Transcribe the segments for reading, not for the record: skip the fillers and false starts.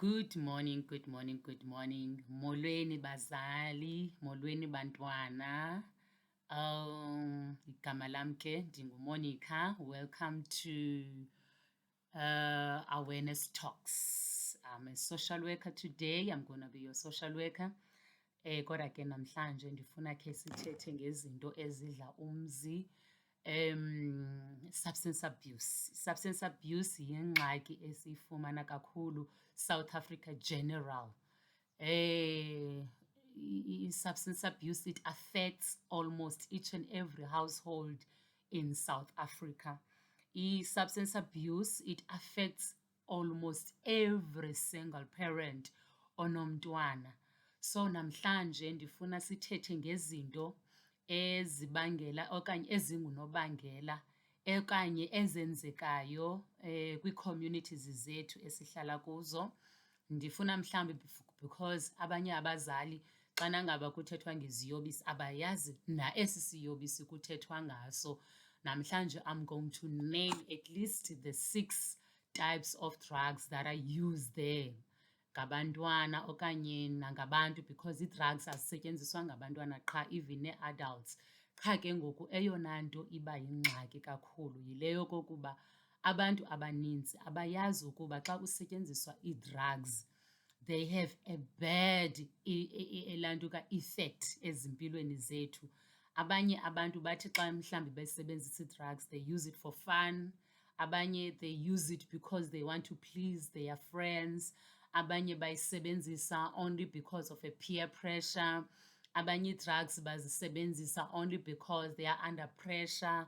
Good morning, good morning, good morning. Molweni bazali, molweni bantwana. Igama lam ke ndinguMonica. Welcome to Awareness Talks. I'm a social worker today. I'm going to be your social worker. Kodwa ke namhlanje ndifuna ke sithethe ngezinto ezidla umzi. Substance abuse. Substance abuse yingxaki esiyifumana kakhulu South Africa general. Substance abuse, it affects almost each and every household in South Africa. Substance abuse, it affects almost every single parent onomntwana. So namhlanje ndifuna sithethe ngezinto ezibangela okanye ezingunobangela okanye ezenzekayo kwii-communities zethu esihlala kuzo. Ndifuna mhlambi because abanye abazali xana ngaba kuthethwa ngeziyobisi abayazi na esi siyobisi kuthethwa ngaso. Namhlanje I'm going to name at least the 6 types of drugs that are used there ngabantwana okanye nangabantu, because ii-drugs azisetyenziswa ngabantwana qha, even nee-adults. Qha ke ngoku eyona nto iba yingxaki kakhulu yile yokokuba abantu abaninzi abayazi ukuba xa kusetyenziswa ii-drugs they have a bad elantuka effect ezimpilweni zethu. Abanye abantu bathi xa mhlambi besebenzisa ii-drugs they use it for fun, abanye they use it because they want to please their friends, abanye bayisebenzisa only because of a peer pressure, abanye ii-drugs bazisebenzisa only because they are under pressure,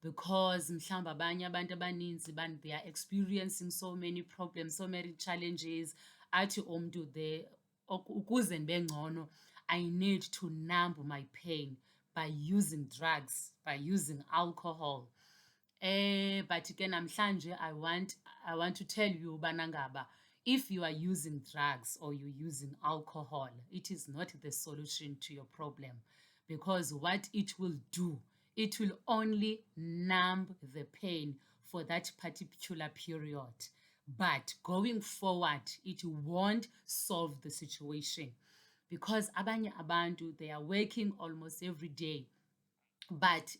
because mhlawumbi abanye abantu abaninzi they are experiencing so many problems, so many challenges. Athi umntu ukuze ndibe ngcono I need to numb my pain by using drugs, by using alcohol. But ke namhlanje I want to tell you ubana ngaba if you are using drugs or you're using alcohol, it is not the solution to your problem, because what it will do, it will only numb the pain for that particular period. But going forward, it won't solve the situation, because abanye abantu, they are working almost every day, but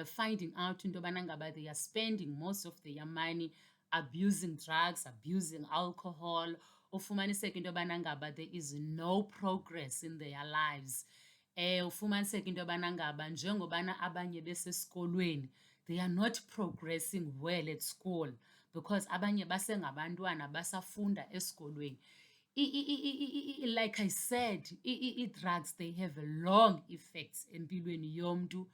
finding out into yobana ngaba they are spending most of their money abusing drugs, abusing alcohol. Ufumaniseke into yobana ngaba there is no progress in their lives. Ufumaniseke into yobana ngaba njengobana abanye besesikolweni, they are not progressing well at school, because abanye basengabantwana basafunda esikolweni. Like I said, drugs, they have a long effects empilweni yomntu.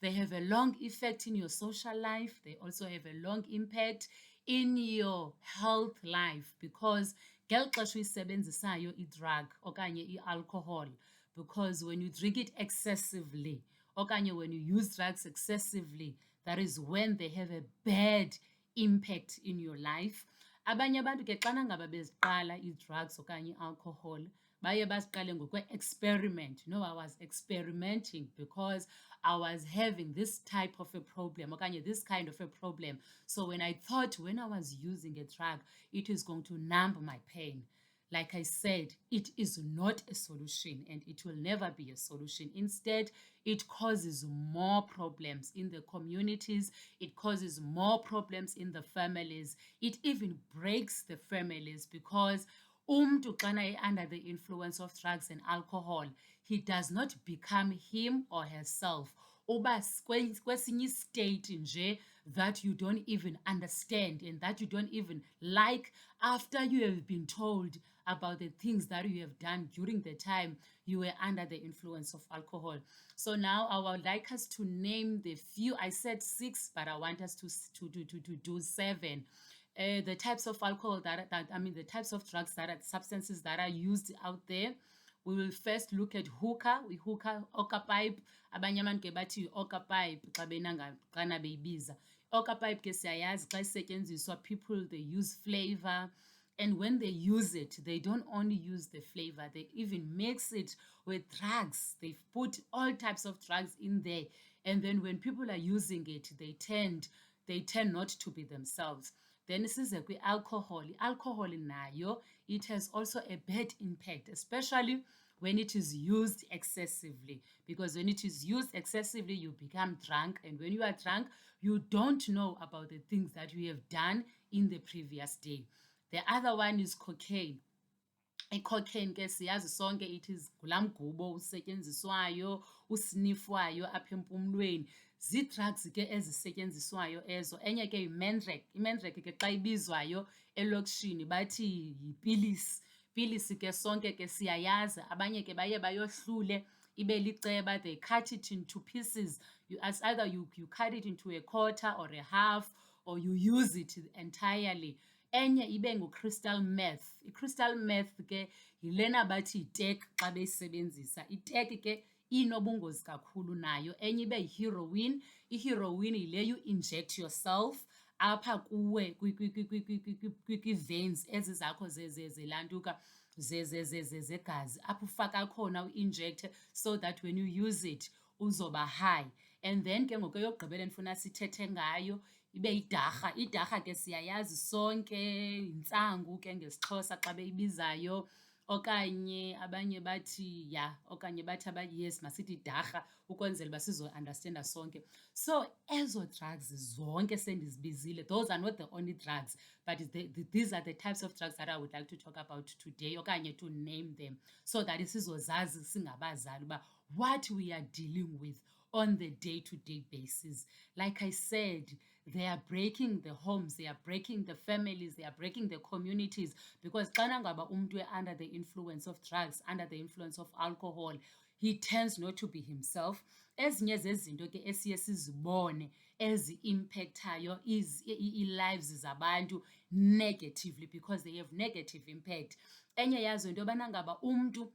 They have a long effect in your social life. They also have a long impact in your health life, because ngeli xesha uyisebenzisayo i-drug okanye i-alcohol, because when you drink it excessively okanye when you use drugs excessively, that is when they have a bad impact in your life. Abanye abantu ke xana ngaba beziqala ii-drugs okanye i-alcohol, baye baziqale ngokwe-experiment. No, I was experimenting because I was having this type of a problem okanye this kind of a problem. So when I thought when I was using a drug, it is going to numb my pain. Like I said, it is not a solution and it will never be a solution. Instead, it causes more problems in the communities. It causes more problems in the families. It even breaks the families, because umntu xana under the influence of drugs and alcohol, he does not become him or herself. Uba kwesinye state nje that you don't even understand and that you don't even like, after you have been told about the things that you have done during the time you were under the influence of alcohol. So now I would like us to name the few. I said 6, but I want us to do 7. The types of alcohol the types of drugs substances that are used out there. We will first look at hookah. We hookah, Okapipe. Abanye abantu ke bathi Okapipe xa xana beyibiza. Okapipe ke siyayazi xa isetyenziswa, people they use flavor. And when they use it, they don't only use the flavor, they even mix it with drugs. They've put all types of drugs in there. And then when people are using it, they tend not to be themselves. Then size kwi-alcohol. I-alcohol nayo, it has also a bad impact, especially when it is used excessively. Because when it is used excessively, you become drunk. And when you are drunk, you don't know about the things that you have done in the previous day. The other one is cocaine. I-cocaine ke siyazi sonke it is ngulaa mgubo usetyenziswayo usnifwayo apha empumlweni. Zii-drugs ke ezisetyenziswayo ezo. Enye ke yimendrek. Imendrek ke xa ibizwayo elokishini bathi yipilisi. Pilisi ke sonke ke siyayazi. Abanye ke baye bayohlule ibe liceba. They cut it into pieces. Either you cut it into a quarter or a half, or you use it entirely. Enye ibe ngu-crystal meth. I-crystal meth ke yilena bathi yitek xa beyisebenzisa. Itek ke inobungozi kakhulu nayo. Enye ibe yi-heroin. I-heroin yile you inject yourself apha kuwe kwii-veins ezi zakho zelantuka zegazi, apho ufaka khona u-injecte so that when you use it uzoba high. And then ke ngoku eyokugqibela endifuna sithethe ngayo ibe yidarha. Idarha ke siyayazi sonke, yintsangu ke ngesiXhosa xa beyibizayo, okanye abanye bathi okanye bathi yes masithi darha ukwenzela uba sizo-understanda sonke. So ezo drugs zonke sendizibizile, those are not the only drugs, but these are the types of drugs that I would like to talk about today, okanye to name them, so that sizozazi singabazali uba what we are dealing with on the day-to-day basis. Like I said, they are breaking the homes, they are breaking the families, they are breaking the communities, because xana ngaba umntu under the influence of drugs, under the influence of alcohol, he tends not to be himself. Ezinye zezinto ke esiye sizibone ezi-impactayo ii-lives zabantu negatively, because they have negative impact. Enye yazo into yobana ngaba umntu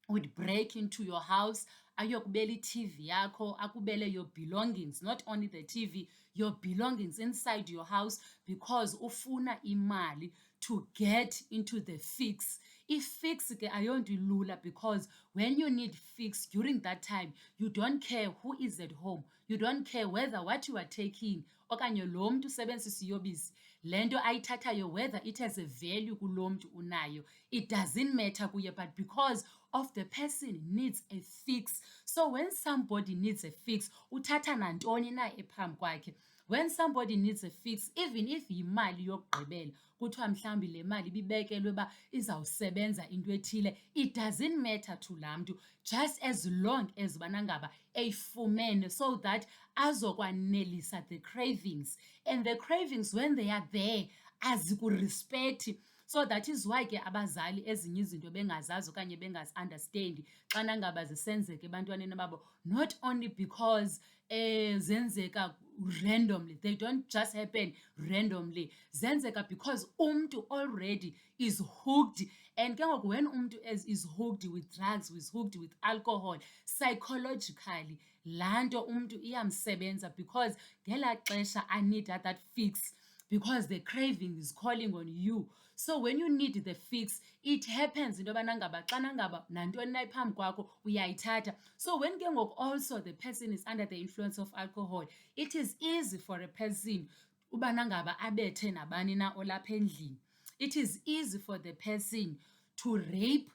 would break into your house, ayokubela i-TV yakho, akubele your belongings, not only the TV, your belongings inside your house, because ufuna imali to get into the fix. I-fix ke ayonto ilula, because when you need fix during that time, you don't care who is at home, you don't care whether what you are taking okanye lo mntu usebenzisa iyobisi le nto ayithathayo whether it has a value kulo mntu unayo. It doesn't matter kuye, but because of the person needs a fix. So when somebody needs a fix, uthatha nantoni na ephambi kwakhe. When somebody needs a fix, even if yimali yokugqibela, kuthiwa mhlawumbi le mali ibibekelwe uba izawusebenza into ethile, it doesn't matter to laa mntu, just as long as ubana ngaba eyifumene, so that azokwanelisa the cravings. And the cravings, when they are there, azikurespekthi. So that is why ke abazali ezinye izinto bengazazi okanye bengazi-understandi xana ngaba zisenzeka ebantwaneni babo, not only because zenzeka randomly, they don't just happen randomly, zenzeka because umntu already is hooked. And ke ngoku when umntu is hooked with drugs, is hooked with alcohol, psychologically laa nto umntu iyamsebenza, because ngelaa xesha anida that fix, because the craving is calling on you. So when you need the fix, it happens into yobana ngaba xana ngaba nantoni na iphambi kwakho uyayithatha. So when ke ngoku also the person is under the influence of alcohol, it is easy for a person ubana ngaba abethe nabani na olapha endlini. It is easy for the person to rape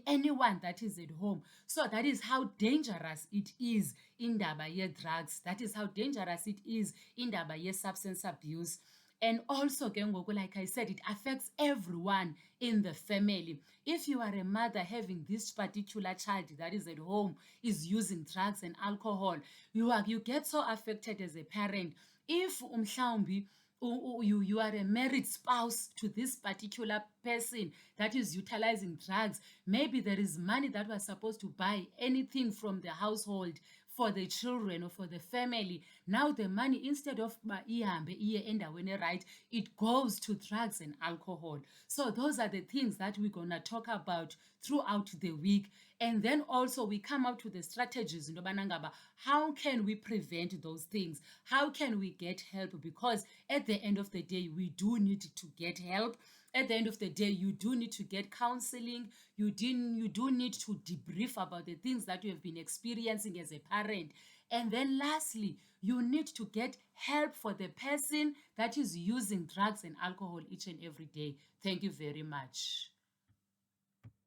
anyone that is at home. So that is how dangerous it is indaba ye-drugs. That is how dangerous it is indaba ye-substance abuse. And also ke ngoku, like I said, it affects everyone in the family. If you are a mother having this particular child that is at home, is using drugs and alcohol, you get so affected as a parent. If umhlawumbi you are a married spouse to this particular person that is utilizing drugs, maybe there is money that was supposed to buy anything from the household for the children or for the family. Now the money, instead of ihambe iye endaweni right, it goes to drugs and alcohol. So those are the things that we're going to talk about throughout the week. And then also we come up to the strategies, how can we prevent those things? How can we get help? Because at the end of the day, we do need to get help. At the end of the day, you do need to get counseling. You do need to debrief about the things that you have been experiencing as a parent. And then lastly, you need to get help for the person that is using drugs and alcohol each and every day. Thank you very much.